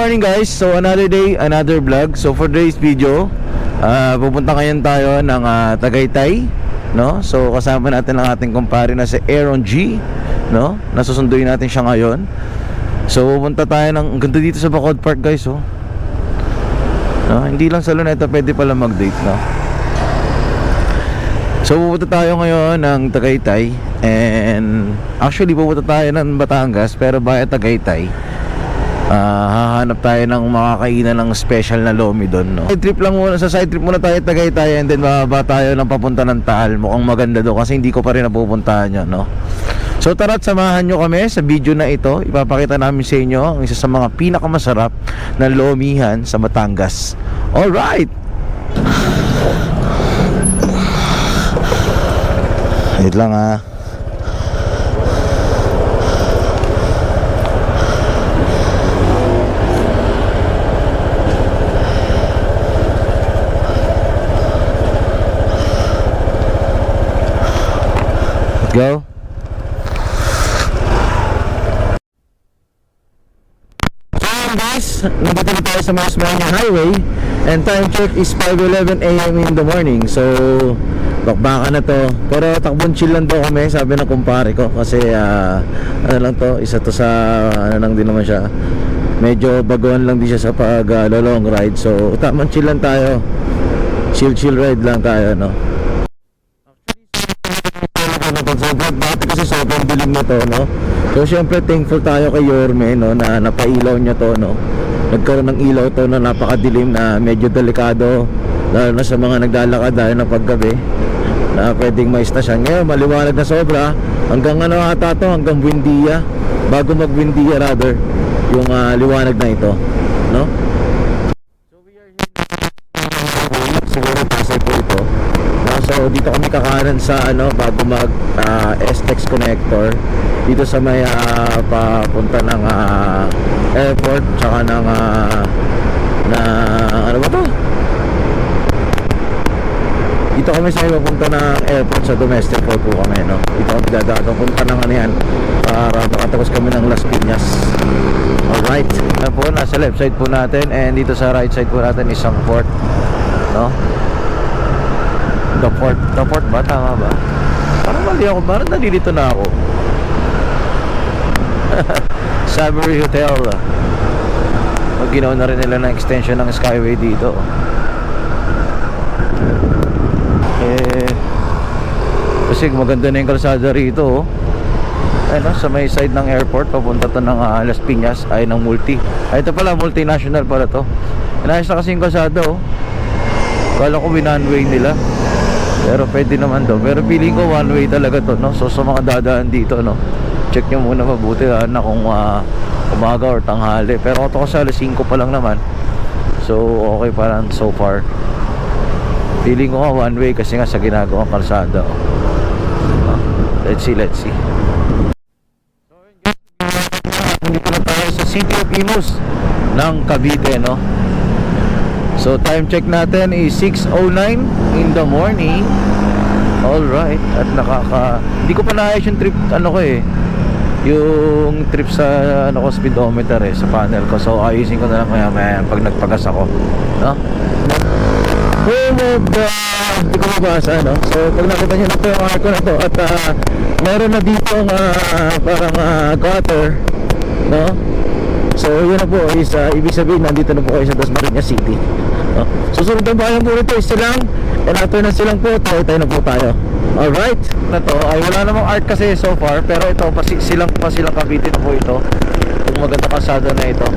morning guys. So another day, another vlog. So for today's video, pupunta ngayon tayo ng Tagaytay, no? So kasama natin ang ating kumpare na si Aaron G, no? Nasusunduin natin siya ngayon. So pupunta tayo ng ganda dito sa Bacolod Park guys, oh. No? Hindi lang sa Luneta pwede pala mag-date, no? So pupunta tayo ngayon ng Tagaytay. And actually pupunta tayo ng Batangas, pero via Tagaytay. Hahanap tayo ng makakainan ng special na lomi doon, no? Side trip lang muna, sa side trip muna tayo Tagaytay, and then bababa tayo ng papunta ng Taal. Mukhang maganda doon kasi hindi ko pa rin napupuntahan yun, no? So tara't samahan nyo kami sa video na ito. Ipapakita namin sa inyo ang isa sa mga pinakamasarap na lomihan sa Batangas. Alright! Wait lang ha. Go. So guys, nandito na tayo sa Masmania Highway, and time check is 5:11 AM in the morning. So bakbakan na to, pero takbon chill lang daw kami, sabi ng kumpare ko. Kasi ano lang to, isa to sa ano lang din naman siya, medyo baguhan lang din siya sa pag long ride. So tamang chill lang tayo, chill ride lang tayo, no? Dati kasi sobrang dilim na to, no? So syempre thankful tayo kay Yorme, no, na napailaw niya to, no? Nagkaroon ng ilaw to na napakadilim, na medyo delikado lalo na sa mga naglalakad dahil na paggabi, na pwedeng maistasyan. Ngayon maliwanag na sobra, hanggang ano ata to, hanggang Buendia, bago mag Buendia rather, yung liwanag na ito, no? So we are here, siguro Pasay po ito. So dito kami kakanan sa ano, bago mag STEX connector dito sa may papunta ng airport, tsaka ng ano ba to? Dito kami sa papunta ng airport, sa domestic port po kami, no? Dito kami dadaan, punta ng ano yan, para makatapos kami ng Las Piñas. Alright, ano po, nasa left side po natin, and dito sa right side po natin isang port, no? The port ba? Tama ba? Parang mali ako, parang nalilito na ako. Savory Hotel. Pag ginawa na rin nila ng extension ng Skyway dito. Kasi maganda na yung kalsada rito, oh. Ayun, sa may side ng airport, papunta to ng Las Piñas, ay ng multi. Ay, ito pala, multinational pala to. Inayos na kasi yung kalsada, oh. Kala ko one-way nila, pero pwede naman daw. Pero feeling ko one way talaga to, no? So sa mga dadaan dito, no, check nyo muna mabuti na kung umaga or tanghali. Pero ito kasi alas 5 pa lang naman, so okay pa lang so far. Feeling ko one way kasi nga sa ginagawang kalsada, oh. Let's see. So dito na tayo sa City of Imus ng Cavite, no? So time check natin is 6:09 in the morning. Alright. At hindi ko pa naayos yung trip, ano ko eh, yung trip sa ano ko, speedometer sa panel ko. So ayusin ko na lang maya pag nagpagas ako, no? Hindi ko mabasa, no? So pag nakita nyo na po yung arko na to, at meron na dito parang gutter, no? So yun na po is ibig sabihin nandito na po kayo sa Dasmariñas City, no? Susunod ang bayan po rito is Silang, and after na Silang po, tayo na po tayo. Alright, na to ay wala namang art kasi so far, pero ito Silang Cavite na po ito. Kung maganda kalsada na ito,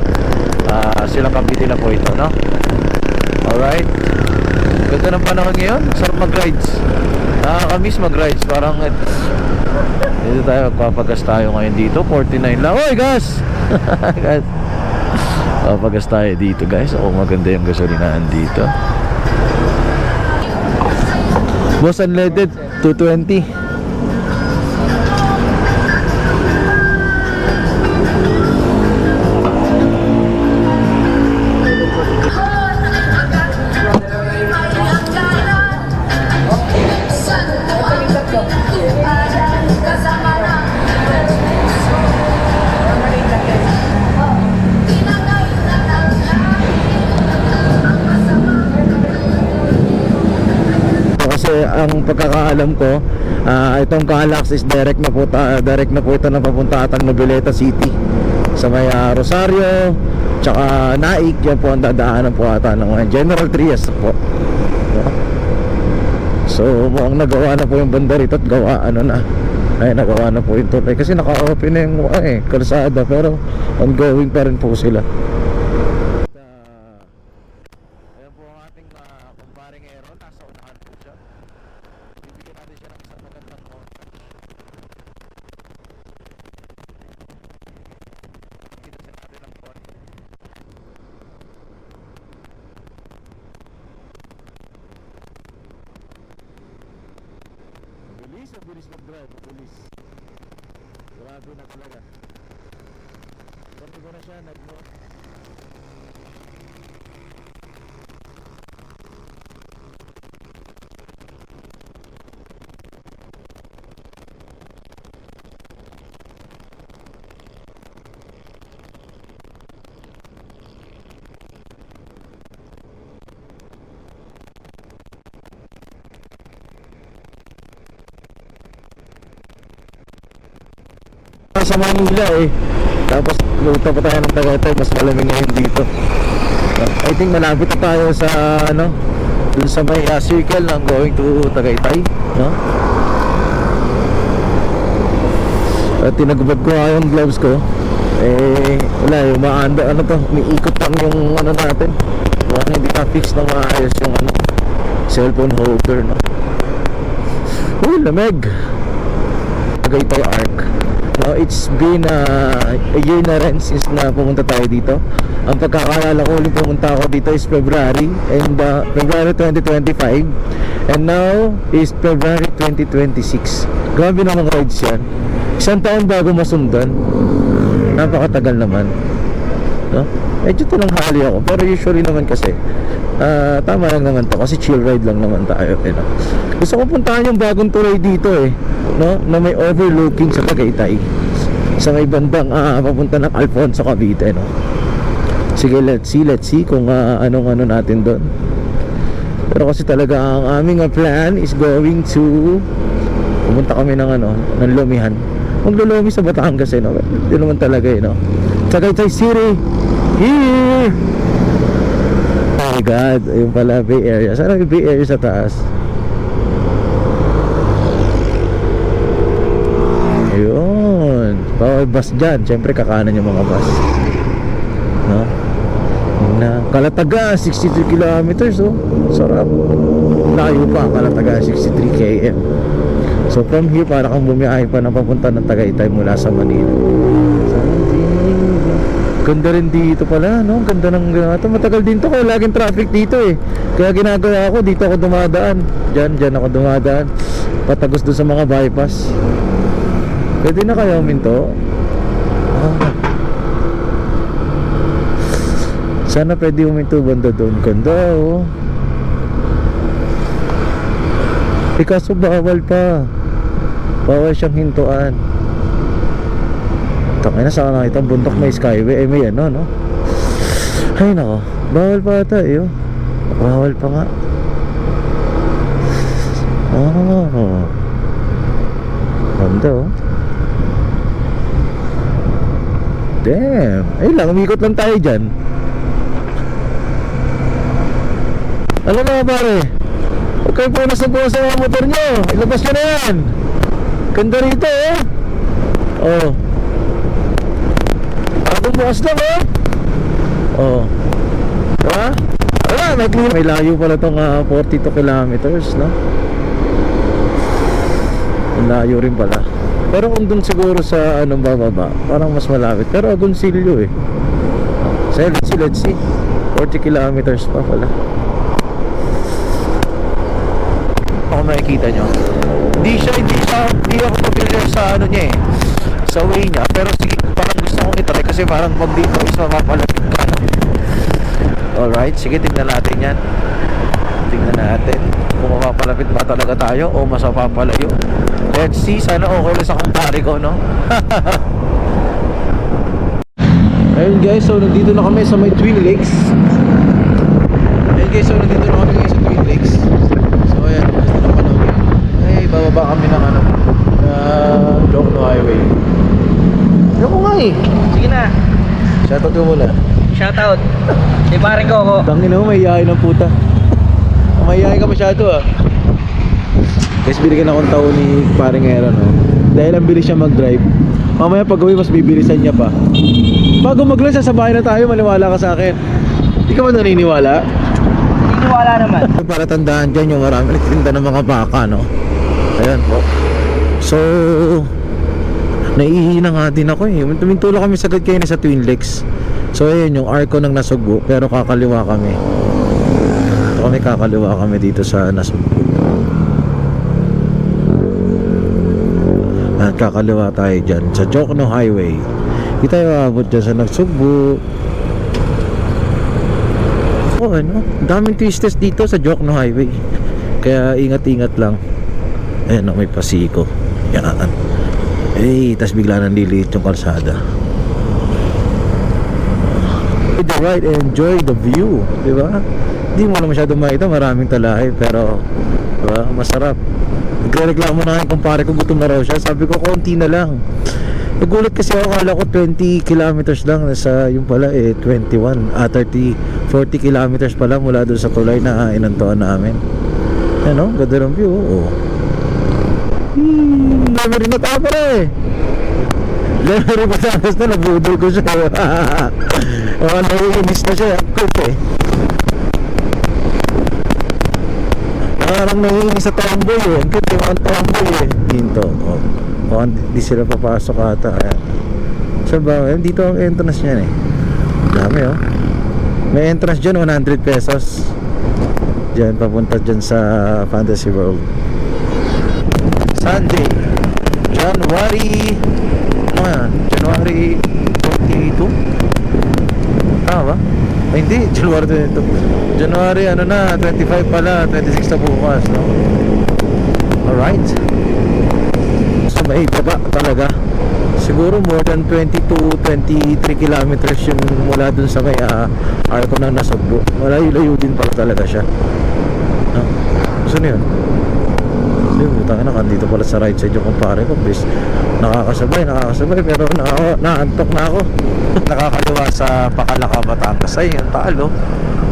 Silang Cavite na po ito, no? Alright, ganda ng panahon ngayon, sarap mag-rides, nakakamiss mag-rides. Parang dito tayo, magpapagas tayo ngayon dito, 49 lang. Oy gas! Guys, papagas tayo dito guys. Maganda yung gasolinahan dito. Boss, unleaded 220. kasi ang pagkakaalam ko, itong Calax is direct na po ito na papunta atang Noveleta City sa may Rosario tsaka Naik. Yan po ang dadaanan po ata ng General Trias po. So mukhang nagawa na po yung banda rito at nagawa na po yung tulay kasi naka-open na yung kalsada, pero ongoing pa rin po sila. Ayan po ang ating kumparing Aaron, nasa unahan po siya. Bibigyan natin siya ng isang magandang montage. Kita siya natin ang konti. Bilis mag-drive, bilis. Grabe na talaga. Sorry ko na siya, nag-note. Sa Manila tapos luto pa tayo ng Tagaytay, mas malamig ngayon dito. I think malapit na tayo sa dun sa may circle ng going to Tagaytay, no? At tinagubad ko nga yung gloves ko, wala yung maanda, umiikot lang yung natin. Hindi na fix na maayos yung cellphone holder, no? Lamig. Tagaytay Arc. No, it's been a year na rin since na pumunta tayo dito. Ang pagkakaalala ko ulit pumunta ako dito is February, and February 2025, and now is February 2026. Grabe na mga rides yan. Isang taon bago masundan. Napakatagal naman, no? Medyo tananghali ako, pero usually naman kasi tama lang naman to kasi chill ride lang naman tayo, no? Gusto ko puntahan yung bagong tulay dito, no, na may overlooking sa Tagaytay, sa may bandang papunta ng Alfonso, Cavite, no? Sige, let's see kung anong natin doon. Pero kasi talaga ang aming plan is going to pumunta kami ng ng Lumihan. Maglulumi sa Batangas, no? Hindi naman talaga, no? Tagaytay City here. Oh my God, ayun pala, Bay Area. Sana may Bay Area sa taas. Ayun, bawal bus dyan. Siyempre kakanan yung mga bus, no? Na Calataga, 63 kilometers, sarap. Layo pa, Calataga, 63 km. So from here, para kang bumiyahe pa na papunta ng Tagaytay mula sa Manila. Ganda rin dito pala, no? Ganda ng ito. Matagal din to, kaya laging traffic dito, Kaya ginagawa ko, dito ako dumadaan. Diyan ako dumadaan. Patagos doon sa mga bypass. Pwede na kaya uminto? Sana pwede uminto banda doon. Ganda, kaso bawal pa. Bawal siyang hintuan. Tangina, saan nakita bundok, may skyway, may no? Ay nako, bawal pa ata, bawal pa nga. Ganda, damn. Ay lang, umikot lang tayo dyan. Alam mo pare, huwag kayo po nasa sa mga motor nyo. Ilabas nyo na yan. Ganda rito, Bagong bukas lang, diba? Wala, may layo pala itong 42 kilometers, no? May layo rin pala. Pero kung dun siguro sa bababa, parang mas malapit. Pero Agoncillo, So let's see 40 kilometers pa pala. Kung makikita nyo, hindi ako familiar sa niya, sa way niya. Pero sige, parang gusto kong itry kasi parang pag dito is mapapalapit ka, no? Alright, sige, tingnan natin yan. Tingnan natin kung mapapalapit ba talaga tayo o mas mapapalayo. Let's see, sana okay lang sa kumpare ko, no? Ayun guys, so nandito na kami sa may Twin Lakes. So ayan, gusto na pala eh. Sige na. Shoutout ko muna. Shoutout. Di paring ko ako. Tangin mo, mahihayin ng puta. Mahihayin ka masyado ah. Guys, binigyan akong tao ni paring Era, no? Dahil ang bilis siya mag-drive. Mamaya pag uwi, mas bibilisan niya pa. Bago mag-lunch, sasabahin na tayo, maniwala ka sa akin. Di ka ba naniniwala? Naniniwala naman. Para tandaan dyan yung marami nagtinda ng mga baka, no? Ayan po. So, naihina nga din ako eh. Tumintula kami sagad kayo sa Twin Lakes. So, ayan yung arko ng Nasugbu. Pero kakaliwa kami. So, kakaliwa kami dito sa Nasugbu. At kakaliwa tayo dyan sa Jokno Highway. Hindi tayo aabot dyan sa Nasugbu. Oh, ano? Daming twistes dito sa Jokno Highway. Kaya ingat-ingat lang. Ayan, may pasiko. Yan. Eh, tas bigla nang liliit yung kalsada. The ride and enjoy the view, di ba? Hindi mo na masyadong makita, maraming talahe, pero diba, masarap. Nagreklamo na kung pare ko gutom na raw siya. Sabi ko, konti na lang. Nagulat kasi ako, kala ko 20 kilometers lang. Nasa yung pala 21, 30, 40 kilometers pala mula doon sa tulay na inantoan namin. Ano, ganda ng view. Oo. Lemery na tayo pala eh. Lemery pa sa atas na, nabudol ko siya. Naiinis na siya. Kult eh. Parang naiinis sa tomboy eh. Kult yung ang tomboy eh. Dito. Di sila papasok ata. Ayan. So ba, dito ang entrance niyan eh. Dami oh. May entrance dyan, 100 pesos. Dyan, papunta dyan sa Fantasy World. Sunday, January ano yan? January 22? Tama ba? Ay hindi, January 22. January ano na, 25 pala, 26 na bukas, no? Alright. So may baba talaga. Siguro more than 22-23 kilometers yung mula dun sa may arko na Nasugbu. Malayo-layo din pala talaga siya, no? Gusto niyo yun? Butang na, dito pala sa right side yung kumpare ko. Please, nakakasabay pero naantok na ako. Nakakaliwa sa Pacalaca, Batangas. Ayun yung Taal,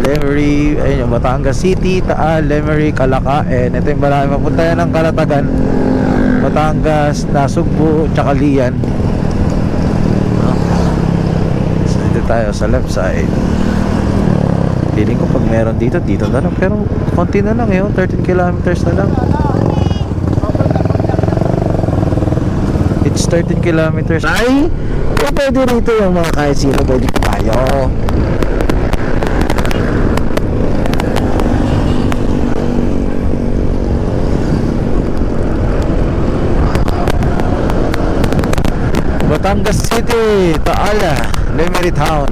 Lemery, ayun yung Batangas City, Taal, Lemery, Calaca. And ito yung marami mapunta yan ng Calatagan, Batangas, Nasugbu, tsaka Lian. So dito tayo sa left side. Feeling ko pag meron dito na lang. Pero konti na lang 13 kilometers na lang. It's 13 kilometers. Ay! Kung pwede rito yung mga kahit sino pwede tayo. Batangas City, Taal, Lemery Town.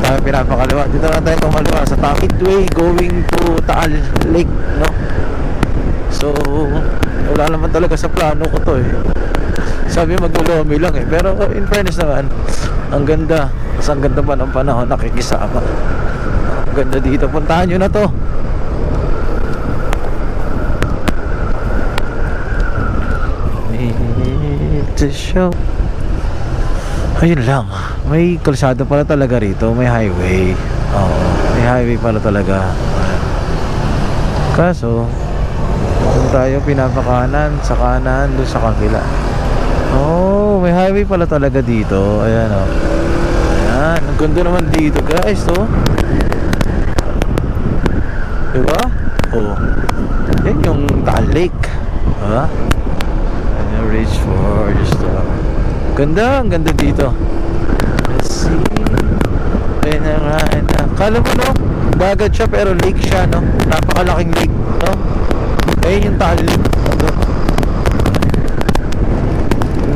Tayo pinapakaliwa. Dito na tayo kumaliwa sa Midway going to Taal Lake, no? So, wala naman talaga sa plano ko to eh. Sabi maglulomi lang eh. Pero in fairness naman, ang ganda. Mas ang ganda pa ng panahon, nakikisama. Ang ganda dito. Puntahan nyo na to. To show. Ayun lang. May kalsada pala talaga rito. May highway. Oo, may highway pala talaga. Kaso kung tayo pinapakanan sa kanan doon sa kabila. Oh, may highway pala talaga dito. Ayan oh. Ayan, ang ganda naman dito guys, oh. Diba? Oh. Yan yung Taal Lake. Diba? And reach for just ganda, ang ganda dito. Let's see. Ayan. Kala mo no, dagat siya pero lake siya, no? Napakalaking lake, no? Ayun yung Taal Lake.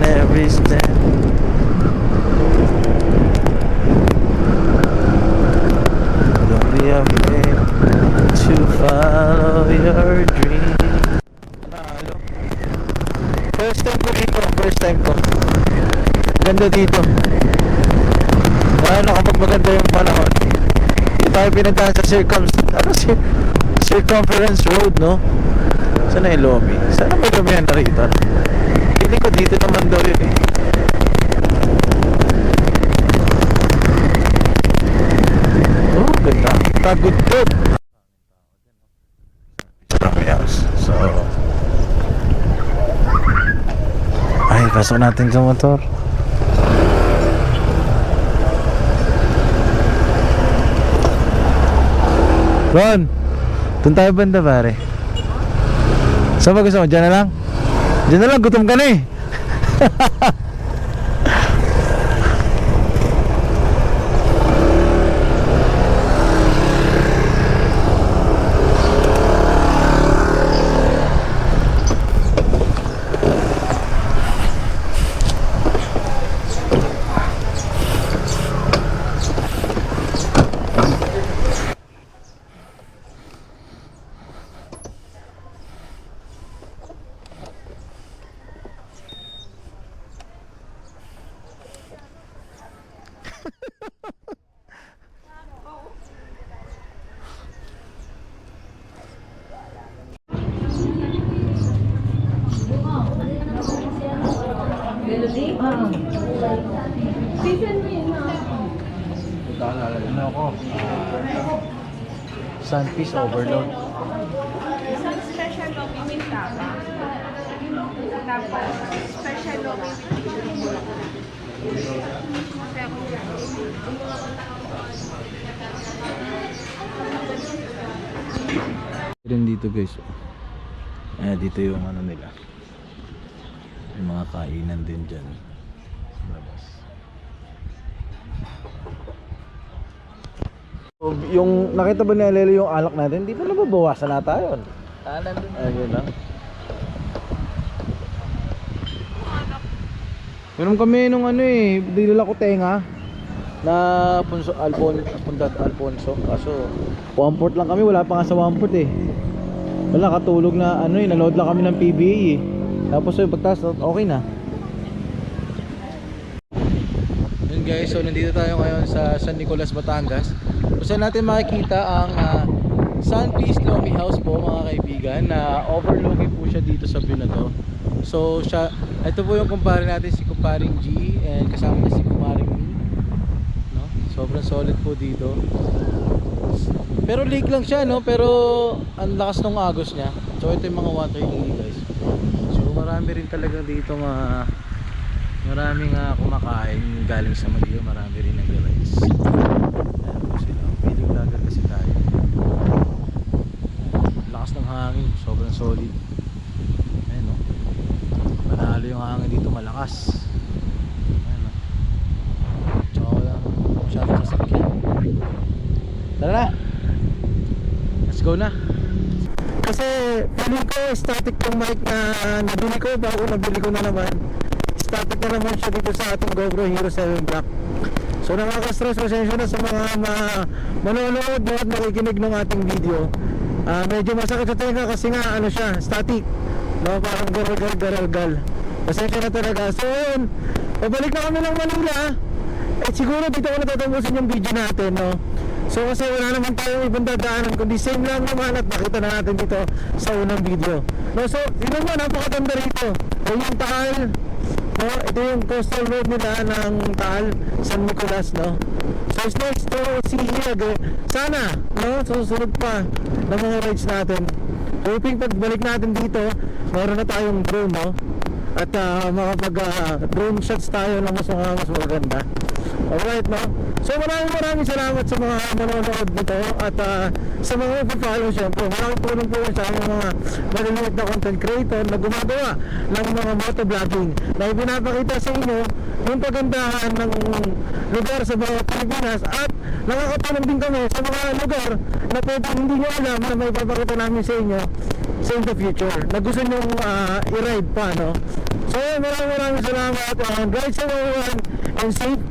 Never stand. Don't be afraid to follow your dream. Nalo. First time ko. Ganda dito. Lalo kapag maganda yung panahon. Hindi tayo pinagdaan sa circumference road, no? Saan na yung Lomi? Sana may lumihan na rito. Feeling ko dito naman daw yun eh. Tagudtod. Yes. So ay, pasok natin sa motor. Ron, doon tayo banda pare. Saan ba gusto mo? Diyan na lang? Diyan na lang, gutom ka na eh. Ano ako? Sunfish overload. Isang special lobby with taba. Tapos, special lobby with chicken. Rin dito guys. Dito yung ano nila. Yung mga kainan din dyan. Labas. Yung nakita ba ni Alelo yung alak natin? Di pa nababawasan na tayo. Ayun lang. Meron kami nung ano eh, dinala ko tenga na Alfonso. Kaso 1/4 lang kami, wala pa nga sa 1/4 eh. Wala, katulog na ano eh, nanood lang kami ng PBA eh. Tapos yung pagtas, okay na. Yun guys, so nandito tayo ngayon sa San Nicolas, Batangas. Kung saan natin makikita ang Sunfish Lomi House po mga kaibigan, na overlooking po siya dito sa view na to. So siya, ito po yung kumpare natin, si kumparing G, and kasama niya si kumparing Mi, no? Sobrang solid po dito. Pero lake lang siya, no? Pero ang lakas ng agos niya. So ito yung mga water lily guys. So marami rin talaga dito maraming kumakain galing sa Maguio, marami rin nag-rice. Ayan po sila, feeding vlogger kasi tayo. Lakas ng hangin, sobrang solid. Ayan no, manalo yung hangin dito, malakas. Ayan no, tsaka walang masyadong sasakyan. Tara na, let's go na. Kasi feeling ko static tong mic na nabili ko, bago nabili ko na naman. Static na naman siya dito sa ating GoPro Hero 7 Black. So nakaka-stress, pasensya na sa mga manonood at makikinig ng ating video. Medyo masakit sa tenga kasi nga ano siya, static, no? Parang garal-gal. Pasensya na talaga. So yun, pabalik na kami ng Manila. Siguro dito ko natatapusin yung video natin, no? So kasi wala naman tayong ibang dadaanan, kundi same lang naman at nakita na natin dito sa unang video, no? So yun naman, napakaganda rito. So yung Taal, no? Ito yung coastal road nila ng Taal, San Nicolas, no? So it's nice to see here again. Sana, no? Susunod pa ng mga rides natin. Hoping pagbalik natin dito, meron na tayong drone, no? At makapag drone shots tayo na mas maganda. Alright, no? So maraming salamat sa mga manonood nito at sa mga follow syempre. Maraming tulong po sa aming mga maliliit na content creator na gumagawa ng mga motovlogging na ipinapakita sa inyo yung pagandahan ng lugar sa bawat Pilipinas, at nakakatulong din kami sa mga lugar na pwede hindi nyo alam na may papakita namin sa inyo sa in the future na gusto nyo i-ride pa, no? So maraming salamat, and ride sa everyone and safe